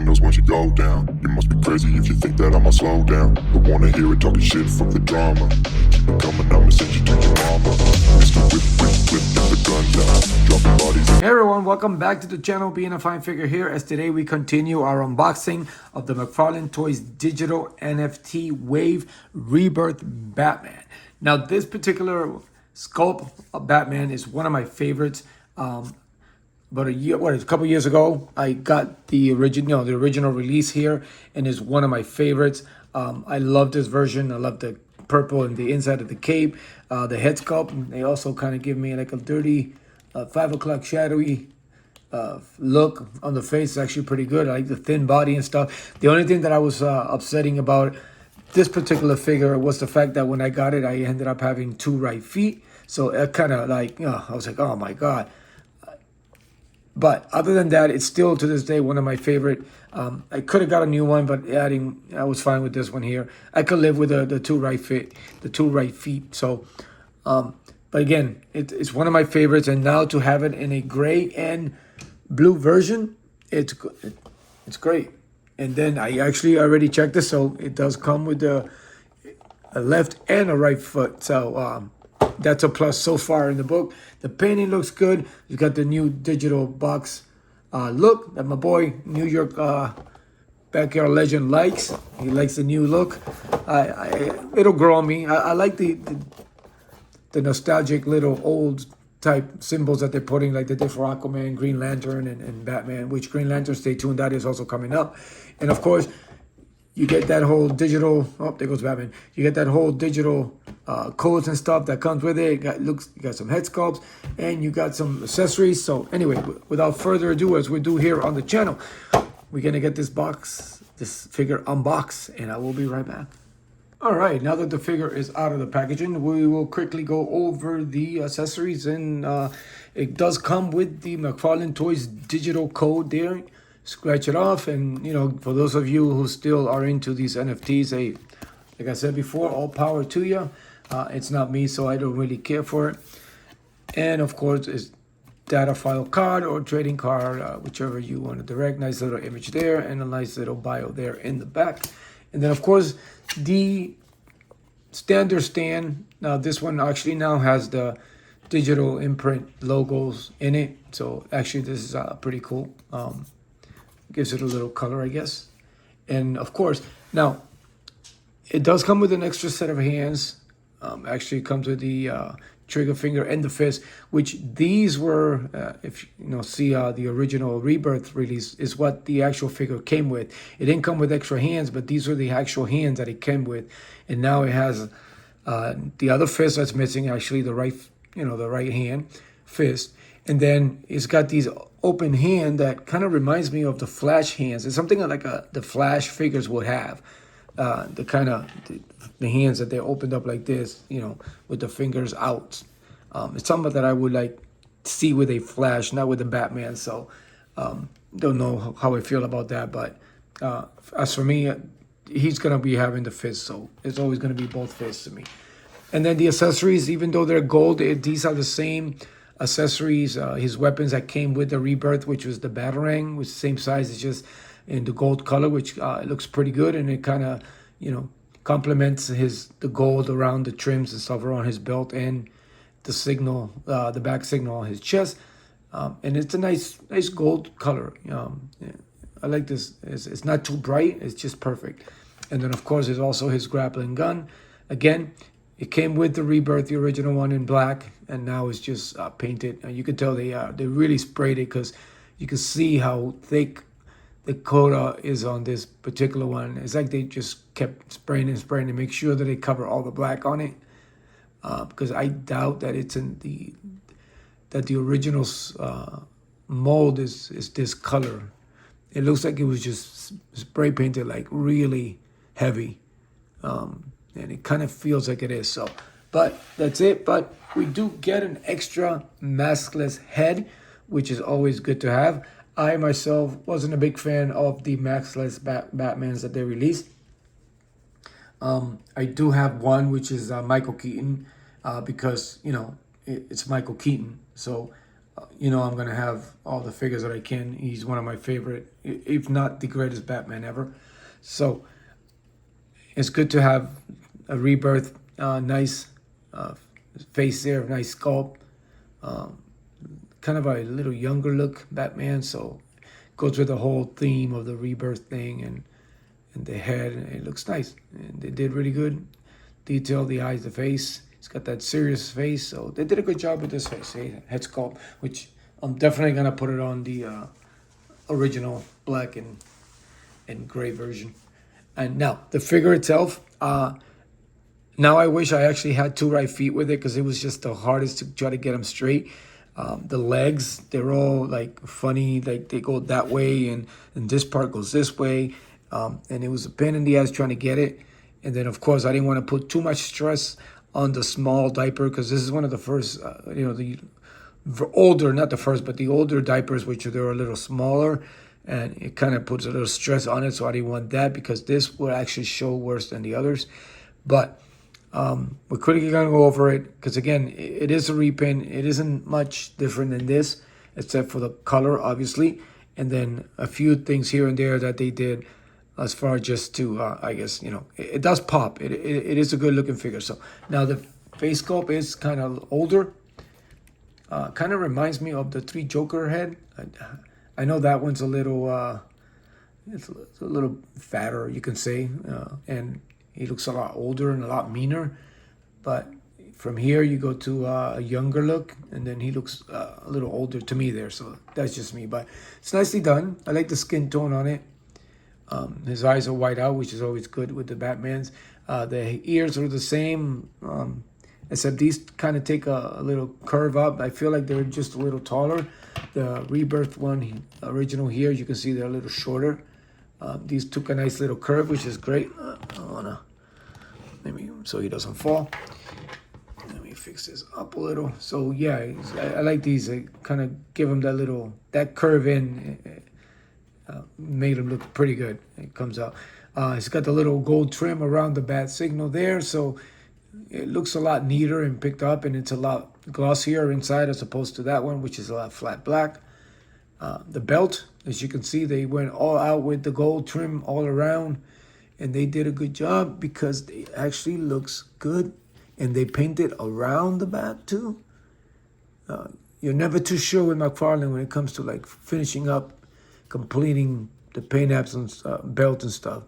brain knows once you go down. You must be crazy if you think that I'ma slow down. Don't wanna hear it talking shit, fuck the drama. Keep it coming, I'ma send you to your mama. Mr. Whip, whip, whip, get the gun down. Dropping bodies. Hey everyone, welcome back to the channel. Being a Fine Figure here, as today we continue our unboxing of the Mcfarlane Toys digital NFT Wave Rebirth Batman. Now this particular sculpt of Batman is one of my favorites. About a couple years ago, I got the original release here, and is one of my favorites. I love this version. I love the purple and the inside of the cape, the head sculpt. They also kind of give me like a dirty 5 o'clock shadowy look on the face. Is actually pretty good. I like the thin body and stuff. The only thing that I was upsetting about this particular figure was the fact that when I got it, I ended up having 2 right feet. So it kind of like, I was like, oh my God. But other than that, it's still to this day one of my favorite. I could have got a new one, but I was fine with this one here. I could live with the 2 right feet. So, but again, it's one of my favorites. And now to have it in a gray and blue version, it's great. And then I actually already checked this, so it does come with a left and a right foot. So that's a plus so far in the book. The painting looks good. You got the new digital box look that my boy New York Backyard Legend likes. He likes the new look. It'll grow on me. I like the nostalgic little old type symbols that they're putting, like they did for Aquaman, Green Lantern, and Batman, which Green Lantern, stay tuned, that is also coming up. And of course, you get that whole digital, oh, there goes Batman. You get that whole digital codes and stuff that comes with it. You got some head sculpts, and you got some accessories. So anyway, without further ado, as we do here on the channel, we're going to get this figure unboxed, and I will be right back. All right, now that the figure is out of the packaging, we will quickly go over the accessories. And it does come with the Mcfarlane Toys digital code there. Scratch it off, and for those of you who still are into these NFTs, hey, like I said before, all power to you. It's not me, so I don't really care for it. And of course, it's data file card or trading card, whichever you want to direct. Nice little image there, and a nice little bio there in the back. And then of course, the standard stand. Now this one actually now has the digital imprint logos in it, so actually this is pretty cool. Gives it a little color, I guess. And of course, now it does come with an extra set of hands. Actually, it comes with the trigger finger and the fist, which these were, if you see the original Rebirth release, is what the actual figure came with. It didn't come with extra hands, but these were the actual hands that it came with. And now it has the other fist that's missing, actually the right hand fist. And then it's got these open hand that kind of reminds me of the Flash hands. It's something like the Flash figures would have. The kind of the hands that they opened up like this, with the fingers out. It's something that I would like to see with a Flash, not with a Batman. So don't know how I feel about that. But as for me, he's going to be having the fist. So it's always going to be both fists to me. And then the accessories, even though they're gold, these are the same accessories. His weapons that came with the Rebirth, which was the Batarang, which is the same size. It's just in the gold color, which it looks pretty good, and it kind of complements the gold around the trims and stuff around his belt, and the signal, the back signal on his chest. And it's a nice gold color. I like this. It's not too bright. It's just perfect. And then of course there's also his grappling gun. Again, it came with the Rebirth, the original one, in black, and now it's just painted. And you can tell they really sprayed it, because you can see how thick the coda is on this particular one. It's like they just kept spraying and make sure that they cover all the black on it. Because I doubt that it's in the original mold is this color. It looks like it was just spray painted like really heavy. And it kind of feels like it is. So, but that's it. But we do get an extra maskless head, which is always good to have. I myself wasn't a big fan of the maskless Batmans that they released. I do have one, which is Michael Keaton, because it's Michael Keaton. So you know I'm gonna have all the figures that I can. He's one of my favorite, if not the greatest Batman ever. So it's good to have a Rebirth, nice uh, face there, nice sculpt, kind of a little younger look Batman. So goes with the whole theme of the Rebirth thing and the head. And it looks nice, and they did really good. Detail the eyes, the face. It's got that serious face, so they did a good job with this face, head sculpt, which I'm definitely gonna put it on the original black and gray version. And now the figure itself, now I wish I actually had two right feet with it because it was just the hardest to try to get them straight. The legs, they're all like funny, like they go that way and this part goes this way. And it was a pain in the ass trying to get it. And then, of course, I didn't want to put too much stress on the small diaper because this is one of the first, the older, not the first, but the older diapers, which they're a little smaller. And it kind of puts a little stress on it. So I didn't want that because this would actually show worse than the others. But we're quickly going to go over it because, again, it is a repaint. It isn't much different than this, except for the color, obviously. And then a few things here and there that they did as far just to, I guess, it does pop. It is a good looking figure. So now the face sculpt is kind of older. Kind of reminds me of the Three Joker head. I know that one's a little, it's a little fatter, you can say. And he looks a lot older and a lot meaner. But from here, you go to a younger look, and then he looks a little older to me there. So that's just me. But it's nicely done. I like the skin tone on it. His eyes are white out, which is always good with the Batmans. The ears are the same, except these kind of take a little curve up. I feel like they're just a little taller. The Rebirth one, original here, you can see they're a little shorter. These took a nice little curve, which is great. I wanna, maybe so he doesn't fall. Let me fix this up a little. So yeah, I like these. I kind of give them that curve in. Made him look pretty good. It comes out. It's got the little gold trim around the bat signal there, so it looks a lot neater and picked up, and it's a lot glossier inside as opposed to that one, which is a lot flat black. The belt, as you can see, they went all out with the gold trim all around, and they did a good job because it actually looks good, and they painted around the bat too. You're never too sure with Mcfarlane when it comes to like finishing up, completing the paint apps and belt and stuff,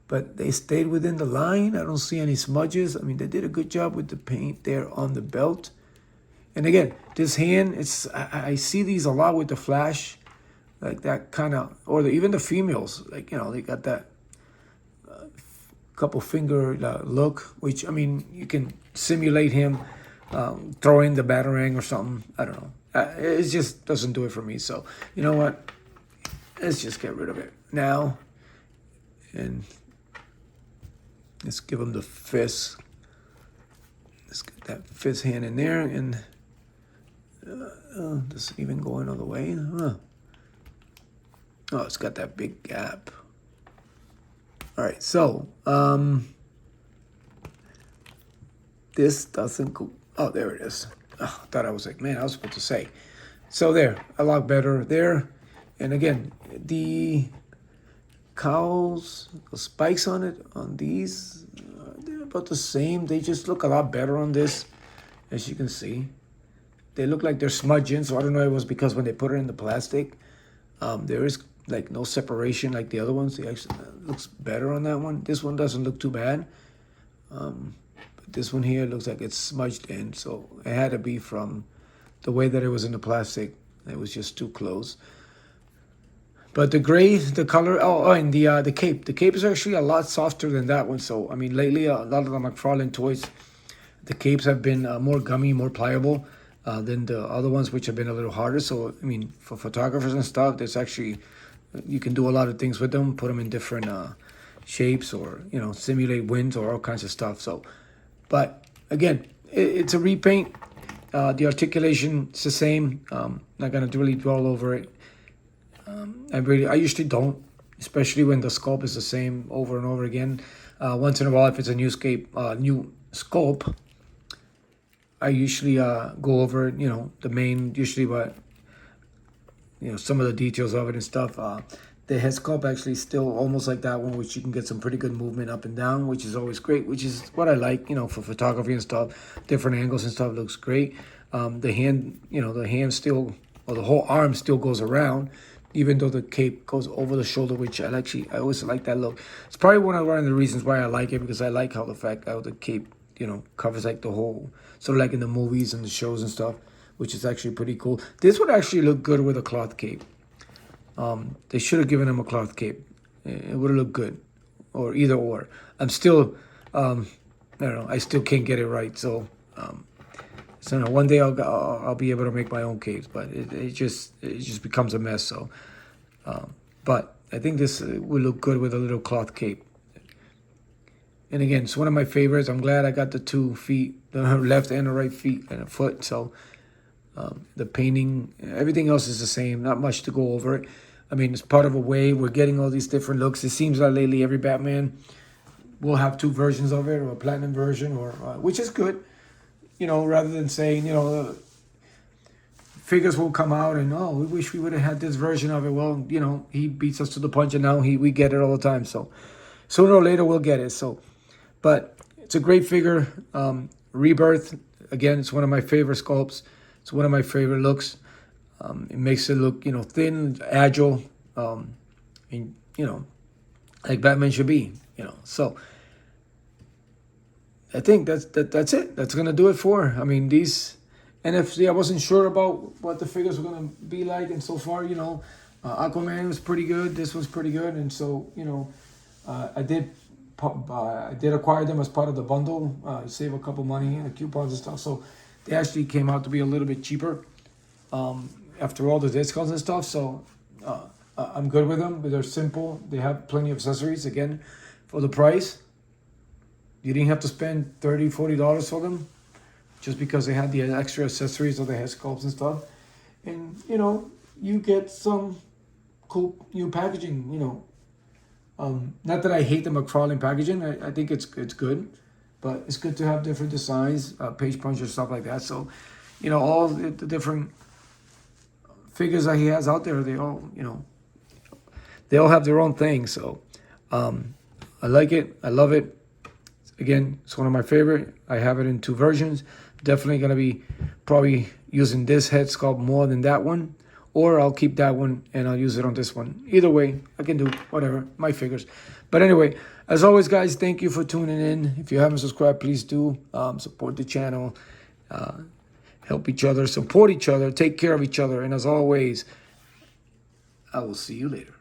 but they stayed within the line. I don't see any smudges. I mean, they did a good job with the paint there on the belt. And again, this hand, I see these a lot with the Flash, like that kind of, or even the females, like, they got that couple finger look, which, I mean, you can simulate him throwing the batarang or something. I don't know. It just doesn't do it for me. So, you know what? Let's just get rid of it now. And let's give him the fist. Let's get that fist hand in there. And does it even go in all the way? Oh, it's got that big gap. All right, so this doesn't go. Oh, there it is. Oh, I thought I was like, man, I was supposed to say. So there, a lot better there. And again, the cowls, the spikes on it, on these, they're about the same. They just look a lot better on this, as you can see. They look like they're smudging, so I don't know if it was because when they put it in the plastic, there is like no separation like the other ones. It actually looks better on that one. This one doesn't look too bad. But this one here looks like it's smudged in, so it had to be from the way that it was in the plastic. It was just too close. But the gray, the color, and the cape. The cape is actually a lot softer than that one. So, I mean, lately, a lot of the Mcfarlane toys, the capes have been more gummy, more pliable than the other ones, which have been a little harder. So, I mean, for photographers and stuff, there's actually, you can do a lot of things with them, put them in different shapes or, simulate winds or all kinds of stuff. So, but again, it's a repaint. The articulation is the same. Not going to really dwell over it. I usually don't, especially when the sculpt is the same over and over again. Once in a while, if it's a new sculpt, I usually go over it, the main, usually what some of the details of it and stuff. The head sculpt actually still almost like that one, which you can get some pretty good movement up and down, which is always great, which is what I like, for photography and stuff. Different angles and stuff looks great. The hand still, or the whole arm still goes around, even though the cape goes over the shoulder, which I always like that look. It's probably one of the reasons why I like it, because I like how the cape, covers like the whole, sort of like in the movies and the shows and stuff, which is actually pretty cool. This would actually look good with a cloth cape. They should have given him a cloth cape. It would have looked good, or either or. I'm still, I don't know. I still can't get it right. So, one day I'll be able to make my own capes, but it just becomes a mess. So, but I think this would look good with a little cloth cape. And again, it's one of my favorites. I'm glad I got the 2 feet, the left and the right feet and a foot. So, the painting, everything else is the same. Not much to go over it. I mean, it's part of a wave. We're getting all these different looks. It seems like lately every Batman will have 2 versions of it, or a platinum version, or which is good. Rather than saying, figures will come out and, oh, we wish we would have had this version of it. Well, he beats us to the punch, and now we get it all the time. So sooner or later we'll get it. So, but it's a great figure. Rebirth, again, it's one of my favorite sculpts. It's one of my favorite looks. It makes it look, thin, agile, and, like Batman should be, So I think that's it. That's going to do it for, I mean, these NFC, I wasn't sure about what the figures were going to be like. And so far, Aquaman was pretty good. This was pretty good. And so, I did acquire them as part of the bundle, save a couple money and the coupons and stuff. So they actually came out to be a little bit cheaper. After all the discounts and stuff, so I'm good with them. But they're simple. They have plenty of accessories. Again, for the price, you didn't have to spend $30, $40 for them, just because they had the extra accessories of the head sculpts and stuff. And you get some cool new packaging. Not that I hate the Mcfarlane packaging. I think it's good, but it's good to have different designs, page punches, stuff like that. So, all the different figures that he has out there, they all have their own thing. So I like it. I love it. Again, it's one of my favorite. I have it in 2 versions. Definitely going to be probably using this head sculpt more than that one, or I'll keep that one and I'll use it on this one. Either way, I can do whatever, my figures. But anyway, as always, guys, thank you for tuning in. If you haven't subscribed, please do. Support the channel. Help each other, support each other, take care of each other. And as always, I will see you later.